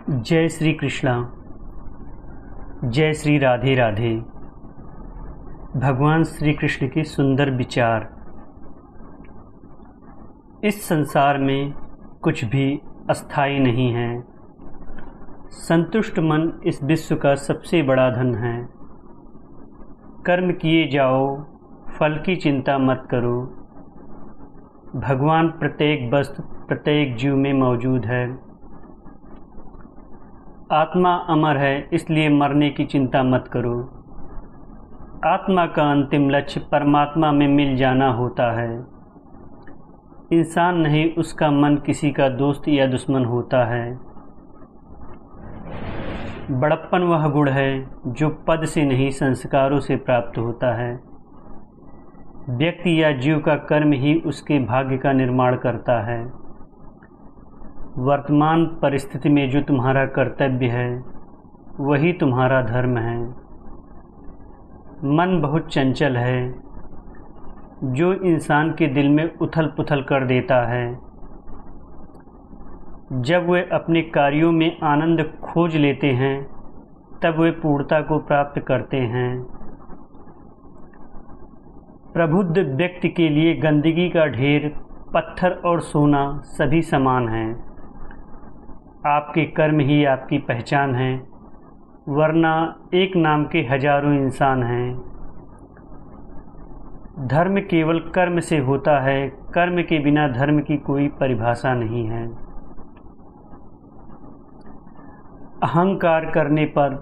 जय श्री कृष्णा। जय श्री राधे राधे। भगवान श्री कृष्ण के सुंदर विचार। इस संसार में कुछ भी अस्थायी नहीं है। संतुष्ट मन इस विश्व का सबसे बड़ा धन है। कर्म किए जाओ, फल की चिंता मत करो। भगवान प्रत्येक वस्तु प्रत्येक जीव में मौजूद है। आत्मा अमर है, इसलिए मरने की चिंता मत करो। आत्मा का अंतिम लक्ष्य परमात्मा में मिल जाना होता है। इंसान नहीं, उसका मन किसी का दोस्त या दुश्मन होता है। बड़प्पन वह गुण है जो पद से नहीं संस्कारों से प्राप्त होता है। व्यक्ति या जीव का कर्म ही उसके भाग्य का निर्माण करता है। वर्तमान परिस्थिति में जो तुम्हारा कर्तव्य है वही तुम्हारा धर्म है। मन बहुत चंचल है, जो इंसान के दिल में उथल पुथल कर देता है। जब वे अपने कार्यों में आनंद खोज लेते हैं तब वे पूर्णता को प्राप्त करते हैं। प्रबुद्ध व्यक्ति के लिए गंदगी का ढेर, पत्थर और सोना सभी समान हैं। आपके कर्म ही आपकी पहचान है, वरना एक नाम के हजारों इंसान हैं। धर्म केवल कर्म से होता है, कर्म के बिना धर्म की कोई परिभाषा नहीं है। अहंकार करने पर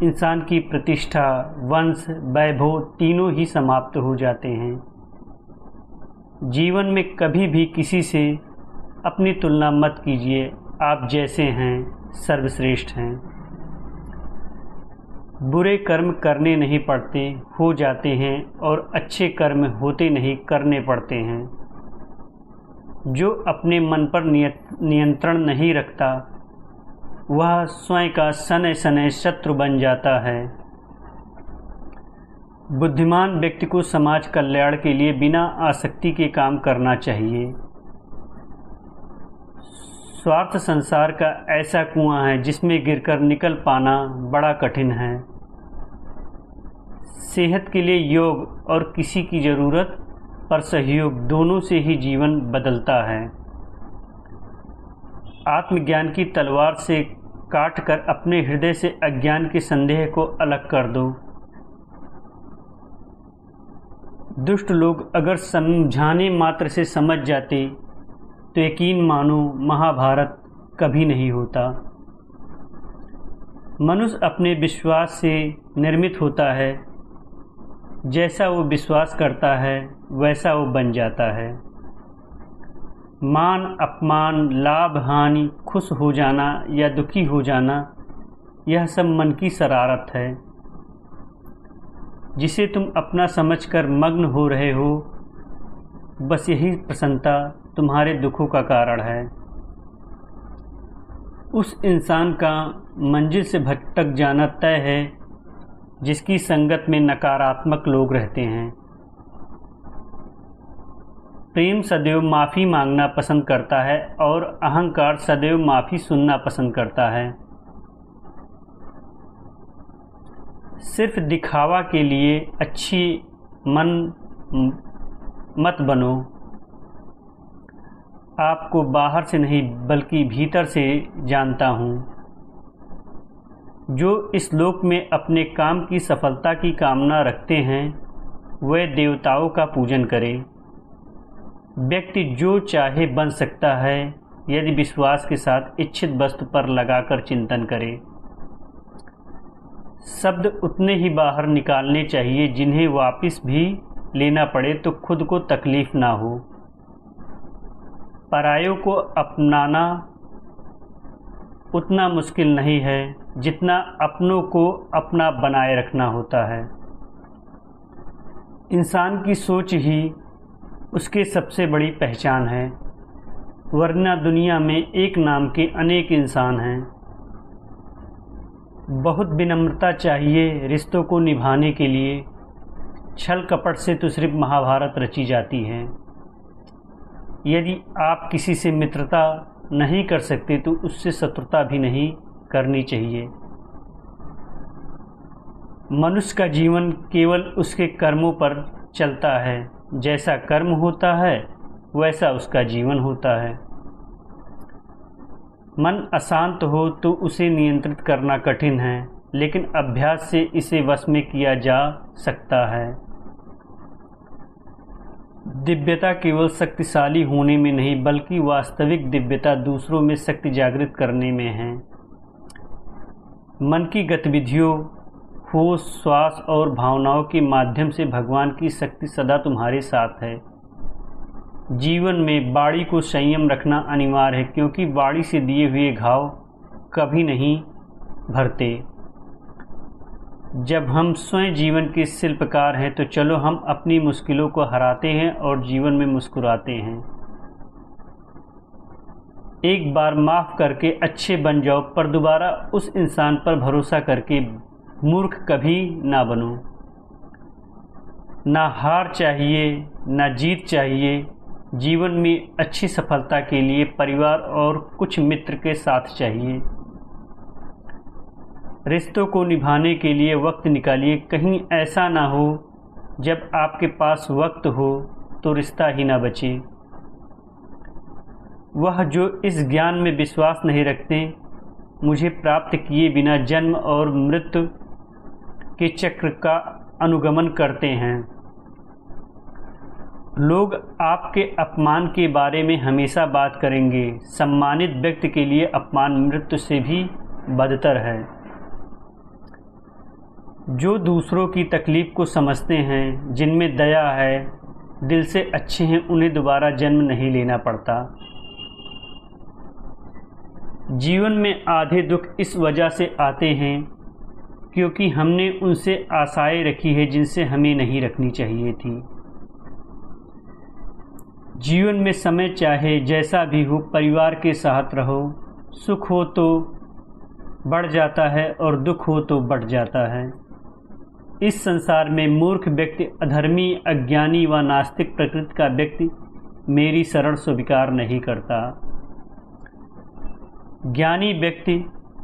इंसान की प्रतिष्ठा, वंश, वैभव तीनों ही समाप्त हो जाते हैं। जीवन में कभी भी किसी से अपनी तुलना मत कीजिए। आप जैसे हैं सर्वश्रेष्ठ हैं। बुरे कर्म करने नहीं पड़ते, हो जाते हैं, और अच्छे कर्म होते नहीं, करने पड़ते हैं। जो अपने मन पर नियंत्रण नहीं रखता वह स्वयं का सने सने शत्रु बन जाता है। बुद्धिमान व्यक्ति को समाज कल्याण के लिए बिना आसक्ति के काम करना चाहिए। स्वार्थ संसार का ऐसा कुआं है जिसमें गिरकर निकल पाना बड़ा कठिन है। सेहत के लिए योग और किसी की ज़रूरत पर सहयोग, दोनों से ही जीवन बदलता है। आत्मज्ञान की तलवार से काटकर अपने हृदय से अज्ञान के संदेह को अलग कर दो। दुष्ट लोग अगर समझाने मात्र से समझ जाते तो यकीन मानो महाभारत कभी नहीं होता। मनुष्य अपने विश्वास से निर्मित होता है। जैसा वो विश्वास करता है वैसा वो बन जाता है। मान अपमान, लाभ हानि, खुश हो जाना या दुखी हो जाना, यह सब मन की शरारत है जिसे तुम अपना समझकर मग्न हो रहे हो। बस यही प्रसन्नता तुम्हारे दुखों का कारण है। उस इंसान का मंजिल से भटक जाना तय है जिसकी संगत में नकारात्मक लोग रहते हैं। प्रेम सदैव माफ़ी मांगना पसंद करता है और अहंकार सदैव माफ़ी सुनना पसंद करता है। सिर्फ दिखावा के लिए अच्छी मन मत बनो। आपको बाहर से नहीं बल्कि भीतर से जानता हूँ। जो इस लोक में अपने काम की सफलता की कामना रखते हैं वे देवताओं का पूजन करें। व्यक्ति जो चाहे बन सकता है यदि विश्वास के साथ इच्छित वस्तु पर लगाकर चिंतन करे। शब्द उतने ही बाहर निकालने चाहिए जिन्हें वापस भी लेना पड़े तो खुद को तकलीफ ना हो। परायों को अपनाना उतना मुश्किल नहीं है जितना अपनों को अपना बनाए रखना होता है। इंसान की सोच ही उसके सबसे बड़ी पहचान है, वरना दुनिया में एक नाम के अनेक इंसान हैं। बहुत विनम्रता चाहिए रिश्तों को निभाने के लिए। छल कपट से तो सिर्फ महाभारत रची जाती है। यदि आप किसी से मित्रता नहीं कर सकते तो उससे शत्रुता भी नहीं करनी चाहिए। मनुष्य का जीवन केवल उसके कर्मों पर चलता है। जैसा कर्म होता है वैसा उसका जीवन होता है। मन अशांत हो तो उसे नियंत्रित करना कठिन है, लेकिन अभ्यास से इसे वश में किया जा सकता है। दिव्यता केवल शक्तिशाली होने में नहीं, बल्कि वास्तविक दिव्यता दूसरों में शक्ति जागृत करने में है। मन की गतिविधियों, होश, श्वास और भावनाओं के माध्यम से भगवान की शक्ति सदा तुम्हारे साथ है। जीवन में वाणी को संयम रखना अनिवार्य है, क्योंकि वाणी से दिए हुए घाव कभी नहीं भरते। जब हम स्वयं जीवन के शिल्पकार हैं तो चलो हम अपनी मुश्किलों को हराते हैं और जीवन में मुस्कुराते हैं। एक बार माफ़ करके अच्छे बन जाओ, पर दोबारा उस इंसान पर भरोसा करके मूर्ख कभी ना बनो। ना हार चाहिए, ना जीत चाहिए। जीवन में अच्छी सफलता के लिए परिवार और कुछ मित्र के साथ चाहिए। रिश्तों को निभाने के लिए वक्त निकालिए। कहीं ऐसा ना हो जब आपके पास वक्त हो तो रिश्ता ही ना बचे। वह जो इस ज्ञान में विश्वास नहीं रखते, मुझे प्राप्त किए बिना जन्म और मृत्यु के चक्र का अनुगमन करते हैं। लोग आपके अपमान के बारे में हमेशा बात करेंगे। सम्मानित व्यक्ति के लिए अपमान मृत्यु से भी बदतर है। जो दूसरों की तकलीफ़ को समझते हैं, जिनमें दया है, दिल से अच्छे हैं, उन्हें दोबारा जन्म नहीं लेना पड़ता। जीवन में आधे दुख इस वजह से आते हैं क्योंकि हमने उनसे आशाएं रखी है जिनसे हमें नहीं रखनी चाहिए थी। जीवन में समय चाहे जैसा भी हो, परिवार के साथ रहो। सुख हो तो बढ़ जाता है और दुख हो तो बढ़ जाता है। इस संसार में मूर्ख व्यक्ति, अधर्मी, अज्ञानी व नास्तिक प्रकृति का व्यक्ति मेरी शरण स्वीकार नहीं करता। ज्ञानी व्यक्ति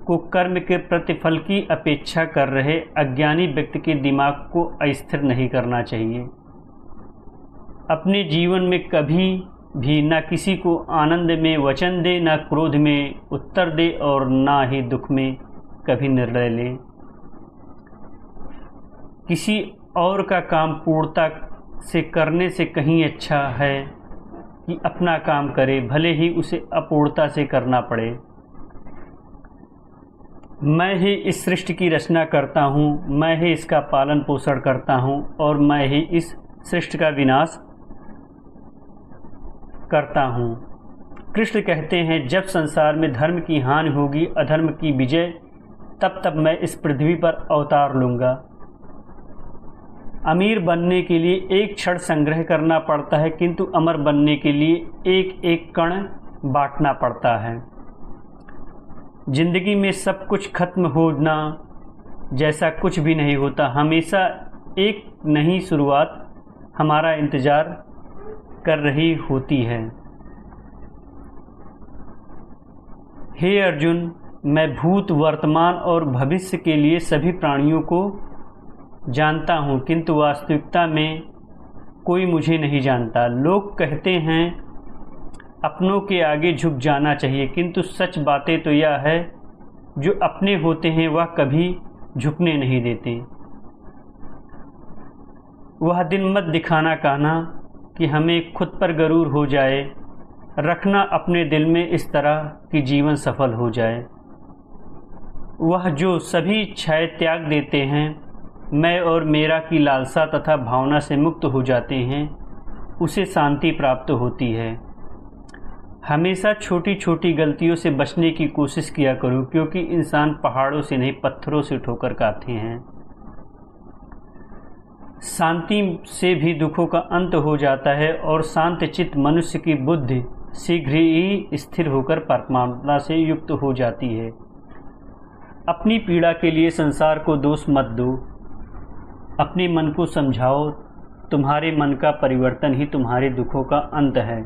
को कर्म के प्रतिफल की अपेक्षा कर रहे अज्ञानी व्यक्ति के दिमाग को अस्थिर नहीं करना चाहिए। अपने जीवन में कभी भी न किसी को आनंद में वचन दे, न क्रोध में उत्तर दे और न ही दुख में कभी निर्णय ले। किसी और का काम पूर्णता से करने से कहीं अच्छा है कि अपना काम करे, भले ही उसे अपूर्णता से करना पड़े। मैं ही इस सृष्टि की रचना करता हूँ, मैं ही इसका पालन पोषण करता हूँ और मैं ही इस सृष्टि का विनाश करता हूँ। कृष्ण कहते हैं, जब संसार में धर्म की हानि होगी, अधर्म की विजय, तब मैं इस पृथ्वी पर अवतार लूँगा। अमीर बनने के लिए एक क्षण संग्रह करना पड़ता है, किंतु अमर बनने के लिए एक एक कण बांटना पड़ता है। जिंदगी में सब कुछ खत्म होना जैसा कुछ भी नहीं होता। हमेशा एक नई शुरुआत हमारा इंतज़ार कर रही होती है। हे अर्जुन, मैं भूत, वर्तमान और भविष्य के लिए सभी प्राणियों को जानता हूँ, किंतु वास्तविकता में कोई मुझे नहीं जानता। लोग कहते हैं अपनों के आगे झुक जाना चाहिए, किंतु सच बातें तो यह है, जो अपने होते हैं वह कभी झुकने नहीं देते। वह दिन मत दिखाना कहना कि हमें खुद पर गरूर हो जाए। रखना अपने दिल में इस तरह कि जीवन सफल हो जाए। वह जो सभी इच्छाएं त्याग देते हैं, मैं और मेरा की लालसा तथा भावना से मुक्त हो जाते हैं, उसे शांति प्राप्त होती है। हमेशा छोटी छोटी गलतियों से बचने की कोशिश किया करो, क्योंकि इंसान पहाड़ों से नहीं पत्थरों से ठोकर खाते हैं। शांति से भी दुखों का अंत हो जाता है और शांत चित्त मनुष्य की बुद्धि शीघ्र ही स्थिर होकर परमात्मा से युक्त हो जाती है। अपनी पीड़ा के लिए संसार को दोष मत दो, अपने मन को समझाओ। तुम्हारे मन का परिवर्तन ही तुम्हारे दुखों का अंत है।